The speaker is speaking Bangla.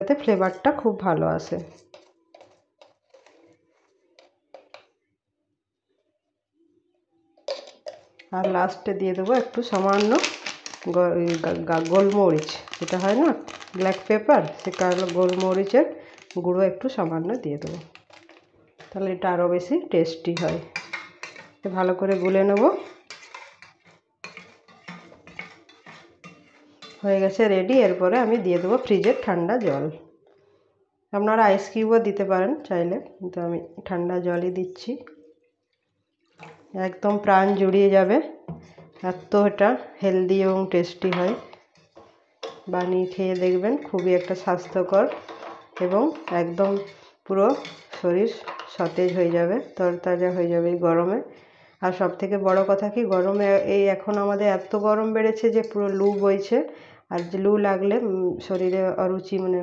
এতে ফ্লেভারটা খুব ভালো আসে। আর লাস্টে দিয়ে দেবো একটু সামান্য গোলমরিচ, যেটা হয় না ব্ল্যাক পেপার, সে কারণে গোলমরিচের গুঁড়ো একটু সামান্য দিয়ে দেবো, তাহলে এটা আরও বেশি টেস্টি হয়। ভালো করে গুলে নেব। হয়ে গেছে রেডি। এরপরে আমি দিয়ে দেবো ফ্রিজের ঠান্ডা জল। আপনারা আইস কিউবও দিতে পারেন চাইলে, কিন্তু আমি ঠান্ডা জলই দিচ্ছি। একদম প্রাণ জুড়িয়ে যাবে, এত এটা হেলদি এবং টেস্টি হয়। বানিয়ে খেয়ে দেখবেন, খুবই একটা স্বাস্থ্যকর এবং একদম পুরো শরীর সতেজ হয়ে যাবে, তরতাজা হয়ে যাবে এই গরমে। আর সবথেকে বড় কথা কি, গরমে এই এখন আমাদের এত গরম বেড়েছে যে পুরো লু বইছে, আর যে লু লাগলে শরীরে অরুচি মানে